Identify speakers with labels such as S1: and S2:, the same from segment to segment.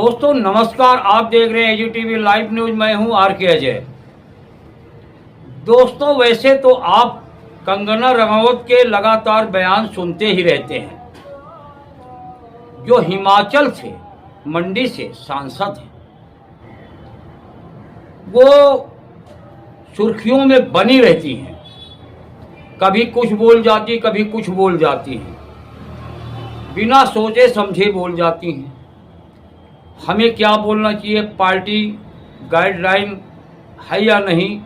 S1: दोस्तों नमस्कार, आप देख रहे हैं एजीटीवी लाइव न्यूज। मैं हूं आर के अजय। दोस्तों वैसे तो आप कंगना रनौत के लगातार बयान सुनते ही रहते हैं। जो हिमाचल से मंडी से सांसद हैं वो सुर्खियों में बनी रहती हैं, कभी कुछ बोल जाती कभी कुछ बोल जाती हैं, बिना सोचे समझे बोल जाती हैं। हमें क्या बोलना चाहिए, पार्टी गाइडलाइन है या नहीं,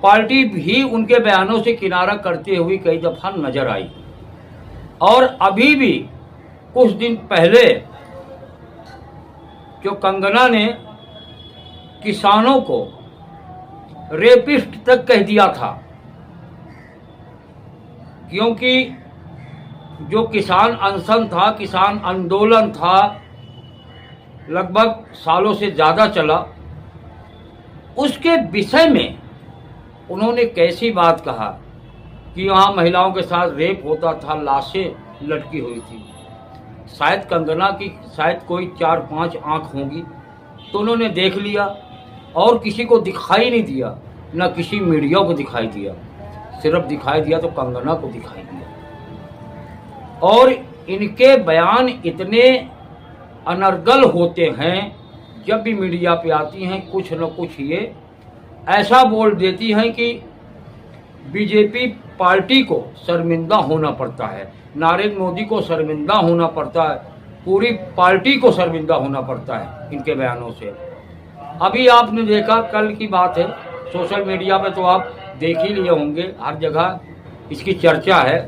S1: पार्टी भी उनके बयानों से किनारा करते हुए कई दफ़ा नजर आई। और अभी भी कुछ दिन पहले जो कंगना ने किसानों को रेपिस्ट तक कह दिया था, क्योंकि जो किसान अनशन था, किसान आंदोलन था, लगभग सालों से ज़्यादा चला, उसके विषय में उन्होंने कैसी बात कहा कि वहाँ महिलाओं के साथ रेप होता था, लाशें लटकी हुई थी। शायद कंगना की शायद कोई 4-5 आँख होंगी, तो उन्होंने देख लिया और किसी को दिखाई नहीं दिया, न किसी मीडिया को दिखाई दिया, सिर्फ दिखाई दिया तो कंगना को दिखाई दिया। और इनके बयान इतने अनर्गल होते हैं, जब भी मीडिया पे आती हैं कुछ न कुछ ये ऐसा बोल देती हैं कि बीजेपी पार्टी को शर्मिंदा होना पड़ता है, नरेंद्र मोदी को शर्मिंदा होना पड़ता है, पूरी पार्टी को शर्मिंदा होना पड़ता है इनके बयानों से। अभी आपने देखा, कल की बात है, सोशल मीडिया पे तो आप देख ही लिए होंगे, हर जगह इसकी चर्चा है,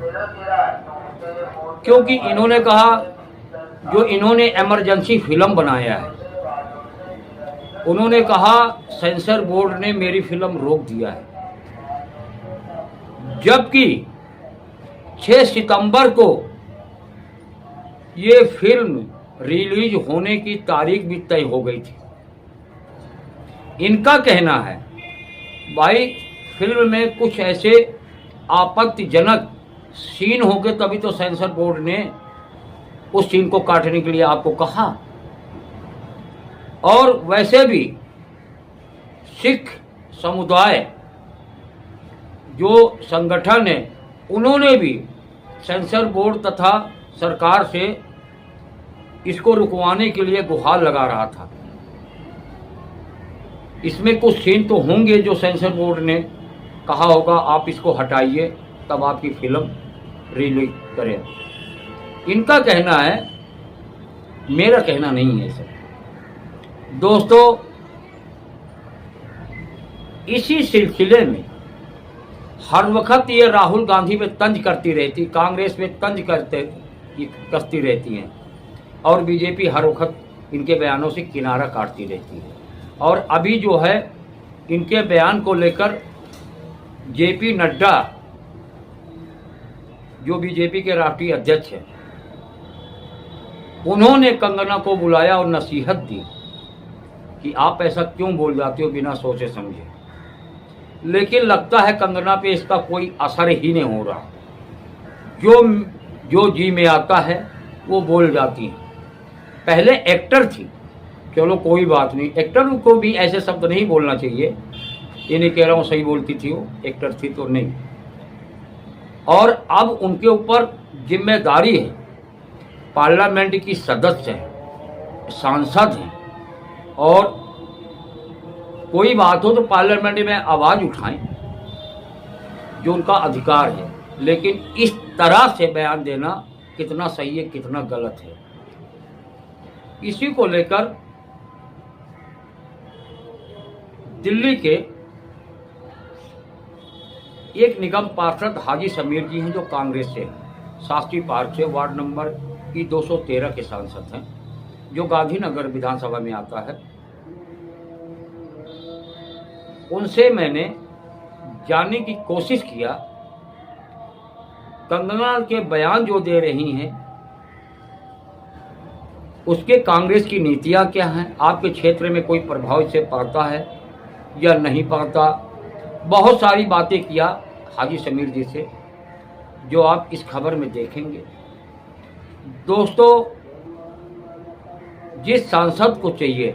S1: क्योंकि इन्होंने कहा जो इन्होंने इमरजेंसी फिल्म बनाया है, उन्होंने कहा सेंसर बोर्ड ने मेरी फिल्म रोक दिया है, जबकि 6 सितंबर को ये फिल्म रिलीज होने की तारीख भी तय हो गई थी। इनका कहना है भाई फिल्म में कुछ ऐसे आपत्तिजनक सीन हो गए, तभी तो सेंसर बोर्ड ने उस सीन को काटने के लिए आपको कहा। और वैसे भी सिख समुदाय जो संगठन है, उन्होंने भी सेंसर बोर्ड तथा सरकार से इसको रुकवाने के लिए गुहार लगा रहा था। इसमें कुछ सीन तो होंगे जो सेंसर बोर्ड ने कहा होगा आप इसको हटाइए, तब आपकी फिल्म रिलीज करें। इनका कहना है, मेरा कहना नहीं है सर। दोस्तों इसी सिलसिले में हर वक्त ये राहुल गांधी पे तंज करती रहती, कांग्रेस पे तंज कसती रहती हैं, और बीजेपी हर वक्त इनके बयानों से किनारा काटती रहती है। और अभी जो है इनके बयान को लेकर जेपी नड्डा जो बीजेपी के राष्ट्रीय अध्यक्ष हैं, उन्होंने कंगना को बुलाया और नसीहत दी कि आप ऐसा क्यों बोल जाते हो बिना सोचे समझे। लेकिन लगता है कंगना पे इसका कोई असर ही नहीं हो रहा, जो जी में आता है वो बोल जाती हैं। पहले एक्टर थी, चलो कोई बात नहीं, एक्टर को भी ऐसे शब्द नहीं बोलना चाहिए, ये नहीं कह रहा हूँ सही बोलती थी, वो एक्टर थी तो नहीं। और अब उनके ऊपर जिम्मेदारी है, पार्लियामेंट की सदस्य हैं, सांसद हैं, और कोई बात हो तो पार्लियामेंट में आवाज़ उठाएं, जो उनका अधिकार है। लेकिन इस तरह से बयान देना कितना सही है कितना गलत है, इसी को लेकर दिल्ली के एक निगम पार्षद हाजी समीर जी हैं, जो कांग्रेस से हैं, शास्त्री पार्क से वार्ड नंबर की 213 के सांसद हैं, जो गांधीनगर विधानसभा में आता है। उनसे मैंने जानने की कोशिश किया कंगना के बयान जो दे रही हैं उसके कांग्रेस की नीतियां क्या हैं, आपके क्षेत्र में कोई प्रभाव इससे पड़ता है या नहीं पड़ता। बहुत सारी बातें किया हाजी समीर जी से, जो आप इस खबर में देखेंगे। दोस्तों जिस सांसद को चाहिए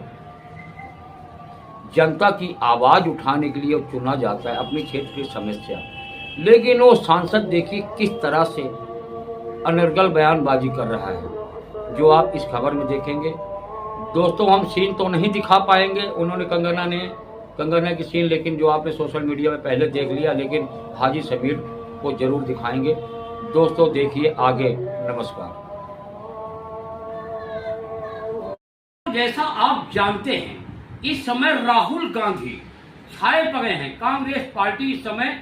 S1: जनता की आवाज़ उठाने के लिए चुना जाता है अपने क्षेत्र की समस्या, लेकिन वो सांसद देखिए किस तरह से अनर्गल बयानबाजी कर रहा है, जो आप इस खबर में देखेंगे। दोस्तों, हम सीन तो नहीं दिखा पाएंगे, उन्होंने कंगना की सीन, लेकिन जो आपने सोशल मीडिया में पहले देख लिया, लेकिन हाजी समीर को जरूर दिखाएंगे। दोस्तों देखिए आगे। नमस्कार। जैसा आप जानते हैं, इस समय राहुल गांधी छाए पड़े हैं। कांग्रेस पार्टी इस समय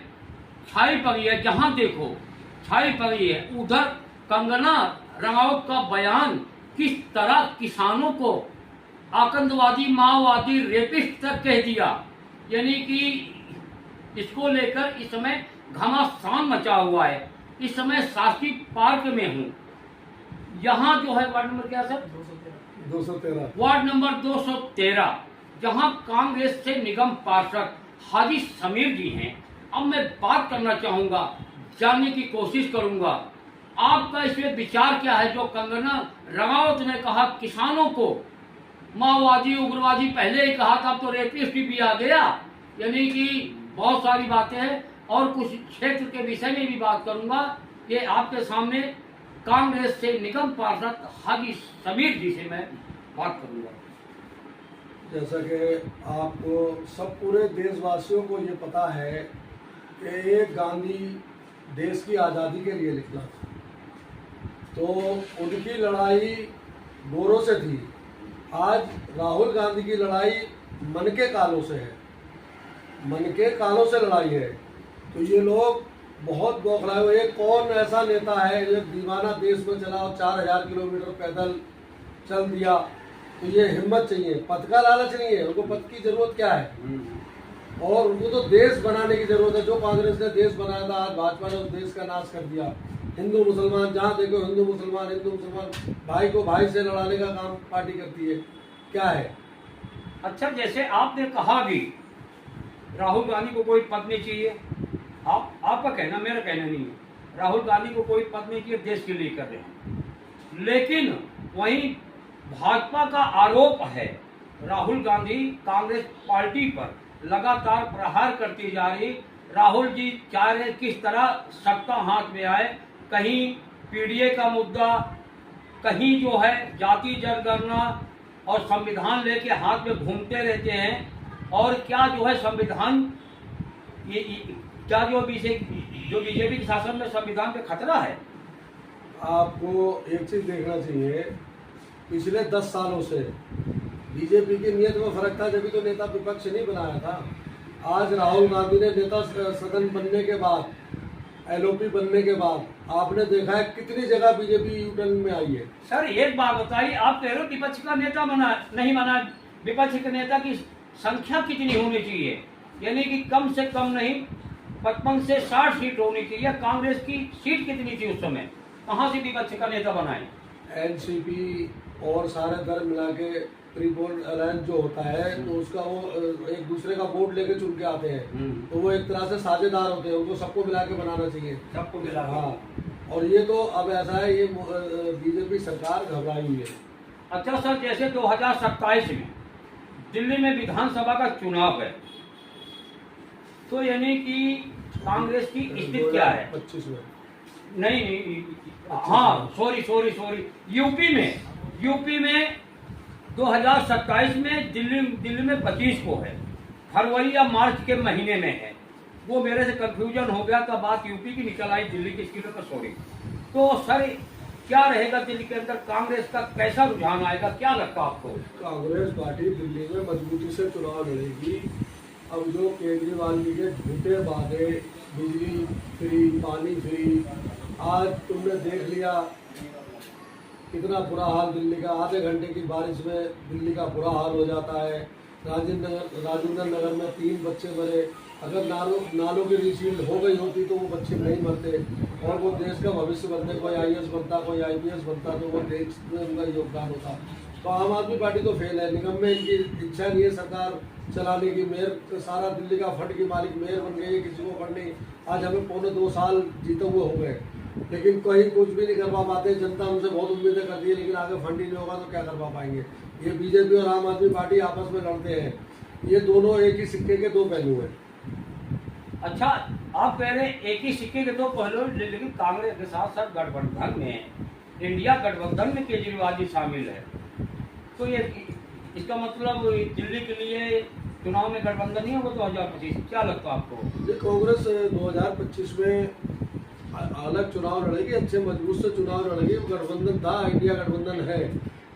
S1: छाई पड़ी है, जहां देखो छाई पड़ी है। उधर कंगना रनौत का बयान किस तरह किसानों को आतंकवादी, माओवादी, रेपिस्ट तक कह दिया, यानी कि इसको लेकर इस समय घमासान मचा हुआ है। इस समय शास्त्री पार्क में हूँ, यहाँ जो है वार्ड नंबर क्या सर 213, वार्ड नंबर 213, जहां कांग्रेस से निगम पार्षद हाजी समीर जी हैं। अब मैं बात करना चाहूंगा, जानने की कोशिश करूंगा आपका इसमें विचार क्या है। जो कंगना रनौत ने कहा किसानों को माओवादी, उग्रवादी पहले ही कहा था, अब तो रेपिस्ट भी आ गया, यानी कि बहुत सारी बातें हैं और कुछ क्षेत्र के विषय में भी बात करूंगा। ये आपके सामने कांग्रेस से निगम पार्षद हाजी समीर जी से मैं बात करूंगा।
S2: जैसा कि आपको सब पूरे देशवासियों को ये पता है कि एक गांधी देश की आज़ादी के लिए निकला था, तो उनकी लड़ाई गोरों से थी। आज राहुल गांधी की लड़ाई मन के कालों से है, मन के कालों से लड़ाई है। तो ये लोग बहुत बौखलाए हुए। एक कौन ऐसा नेता है जो दीवाना देश में चला और 4000 किलोमीटर पैदल चल दिया। तो ये हिम्मत चाहिए, पद का लालच नहीं है उनको। पद की जरूरत क्या है, और उनको तो देश बनाने की जरूरत है। जो कांग्रेस ने देश बनाया था, आज भाजपा ने उस देश का नाश कर दिया। हिंदू मुसलमान, जहाँ देखो हिंदू मुसलमान भाई को भाई से लड़ाने का काम पार्टी करती है। क्या है?
S1: अच्छा, जैसे आपने कहा भी राहुल गांधी को कोई पद नहीं चाहिए, आपका कहना, मेरा कहना नहीं है। राहुल गांधी को कोई पद नहीं चाहिए, देश के लिए कर रहे हैं। लेकिन वहीं भाजपा का आरोप है राहुल गांधी कांग्रेस पार्टी पर लगातार प्रहार करती जा रही। राहुल जी चाह रहे किस तरह सत्ता हाथ में आए, कहीं पीडीए का मुद्दा, कहीं जो है जाति जनगणना और संविधान लेके हाथ में घूमते रहते हैं। और क्या जो है संविधान, ये क्या जो बीजेपी के शासन में संविधान पे खतरा है?
S2: आपको एक चीज देखना चाहिए, पिछले 10 सालों से बीजेपी की नीयत में फर्क था, जब तो नेता विपक्ष नहीं बनाया था। आज राहुल गांधी ने नेता सदन बनने के बाद, एलओपी बनने के बाद आपने देखा है कितनी जगह बीजेपी यूटर्न में आई है।
S1: सर एक बात बताइए, आप कह रहे हो विपक्ष का नेता नहीं बना, विपक्ष के नेता की संख्या कितनी होनी चाहिए? यानी कि कम से कम नहीं 55 से 60 सीट होनी चाहिए। कांग्रेस की सीट कितनी थी उस समय? कहाँ से विपक्ष का नेता बनाए?
S2: एनसीपी और सारे दल मिला के प्री पोल अलायंस जो होता है, तो उसका वो एक दूसरे का वोट लेके चुन के आते हैं। तो वो एक तरह से साझेदार होते हैं, उनको सबको मिला के बनाना चाहिए,
S1: सबको मिला।
S2: हाँ, और ये तो अब ऐसा है, ये बीजेपी सरकार घबराई हुई है।
S1: अच्छा सर, जैसे 2027 में दिल्ली में विधानसभा का चुनाव है, तो यानी कि कांग्रेस की स्थिति क्या है?
S2: 25 में
S1: नहीं, हाँ सॉरी, यूपी में 2027 में दिल्ली में 25 को है, फरवरी या मार्च के महीने में है। वो मेरे से कंफ्यूजन हो गया, तो बात यूपी की निकल आई, दिल्ली की स्कीम पर सॉरी। तो सर क्या रहेगा दिल्ली के अंदर, कांग्रेस का कैसा रुझान आएगा, क्या लगता है आपको?
S2: कांग्रेस पार्टी दिल्ली में मजबूती से चुनाव लड़ेगी। अब जो केजरीवाल जी के झूठे वादे, बिजली फ्री, पानी फ्री, आज तुमने देख लिया कितना बुरा हाल दिल्ली का। आधे घंटे की बारिश में दिल्ली का बुरा हाल हो जाता है। राजेंद्र नगर में 3 बच्चे मरे। अगर नालों की रिसील्ड हो गई होती तो वो बच्चे नहीं मरते, और वो देश का भविष्य बनते, कोई आईएएस बनता, कोई आईपीएस बनता, तो वो देश में उनका योगदान होता। तो आम आदमी पार्टी तो फेल है, निगम में इनकी इच्छा नहीं है सरकार चलाने की। मेयर सारा दिल्ली का फंड की मालिक मेयर बन गई है, किसी को फंड नहीं। आज हमें 2.25 साल जीते हुए हो गए, लेकिन कहीं कुछ भी नहीं करवा पाते। जनता हमसे बहुत उम्मीदें करती है, लेकिन आगे फंड ही नहीं होगा तो क्या करवा पाएंगे। ये बीजेपी और आम आदमी पार्टी आपस में लड़ते हैं, ये दोनों एक ही सिक्के के दो पहलू हैं।
S1: अच्छा, आप कह रहे हैं एक ही सिक्के के दो पहलू, लेकिन कांग्रेस के साथ साथ गठबंधन में, इंडिया गठबंधन में केजरीवाल जी शामिल है, तो ये इसका मतलब दिल्ली के लिए चुनाव में गठबंधन नहीं होगा 2025? क्या लगता है आपको?
S2: ये कांग्रेस 2025 में अलग चुनाव लड़ेगी, अच्छे मजबूत से चुनाव लड़ेगी। वो गठबंधन था, इंडिया गठबंधन है।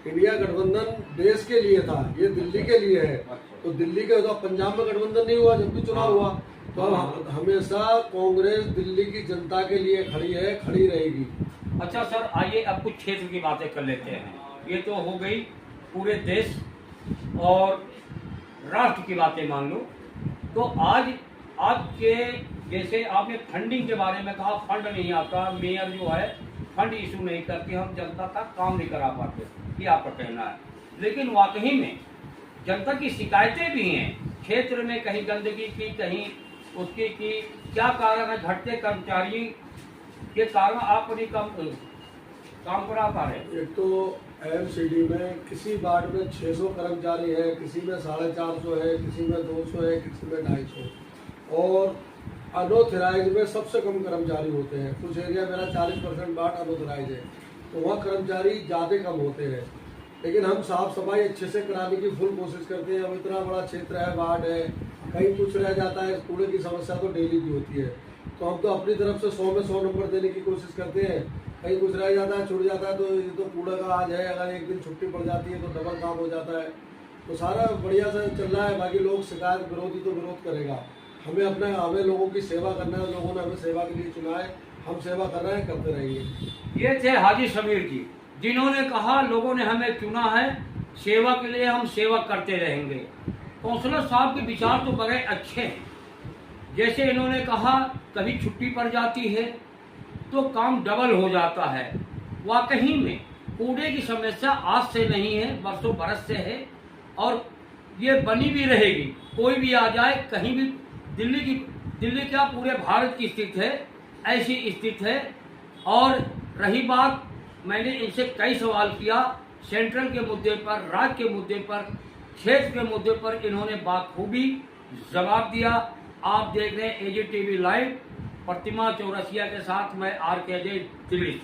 S2: इंडिया गठबंधन देश के लिए था, ये दिल्ली के लिए है। तो दिल्ली के तो पंजाब में गठबंधन नहीं हुआ जब भी चुनाव हुआ। तो अब हमेशा कांग्रेस दिल्ली की जनता के लिए खड़ी है, खड़ी रहेगी।
S1: अच्छा सर, आइए अब कुछ क्षेत्र की बातें कर लेते हैं। ये तो हो गई पूरे देश और राष्ट्र की बातें मान लो। तो आज के जैसे आपने फंडिंग के बारे में कहा, फंड नहीं आता, मेयर जो है फंड इशू नहीं करती, हम जनता का काम नहीं करा पाते, ये आपका कहना है। लेकिन वाकई में जनता की शिकायतें भी हैं क्षेत्र में, कहीं गंदगी की, कहीं उसकी की। क्या कारण है? घटते कर्मचारी के कारण आप नहीं काम करा पा रहे।
S2: एक तो एमसीडी में किसी वार्ड में 600 कर्मचारी है, किसी में 450 है, किसी में 200 है, किसी में 250, और अनऑथराइज में सबसे कम कर्मचारी होते हैं। कुछ एरिया मेरा 40% वार्ड अनऑथराइज है, तो वहाँ कर्मचारी ज़्यादा कम होते हैं। लेकिन हम साफ सफाई अच्छे से कराने की फुल कोशिश करते हैं। अब इतना बड़ा क्षेत्र है, वार्ड है, कहीं कुछ रह जाता है, कूड़े की समस्या तो डेली की होती है। तो हम तो अपनी तरफ से 100 में 100 नंबर देने की कोशिश करते हैं। कहीं कुछ रह जाता है, छूट जाता है, तो ये तो कूड़ा का आज है, अगर एक दिन छुट्टी पड़ जाती है तो डबल काम हो जाता है। तो सारा बढ़िया से चल रहा है। बाकी लोग शिकायत विरोधी तो विरोध करेगा। हमें लोगों की सेवा करना है, लोगों ने हमें सेवा के लिए चुना है, हम सेवा कर रहे हैं, करते रहेंगे।
S1: ये थे हाजी समीर जी, जिन्होंने कहा लोगों ने हमें चुना है, सेवा के लिए हम सेवा करते रहेंगे। काउंसलर साहब के विचार तो बड़े अच्छे हैं। जैसे इन्होंने कहा कभी छुट्टी पड़ जाती है तो काम डबल हो जाता है। वाकई में कूड़े की समस्या आज से नहीं है, बरसों बरस से है, और ये बनी भी रहेगी। कोई भी आ जाए, कहीं भी, दिल्ली क्या पूरे भारत की स्थिति है, ऐसी स्थिति है। और रही बात, मैंने इनसे कई सवाल किया सेंट्रल के मुद्दे पर, राज्य के मुद्दे पर, क्षेत्र के मुद्दे पर, इन्होंने बाखूबी जवाब दिया। आप देख रहे हैं AG TV लाइव, प्रतिमा चौरसिया के साथ मैं RK अजय, दिल्ली।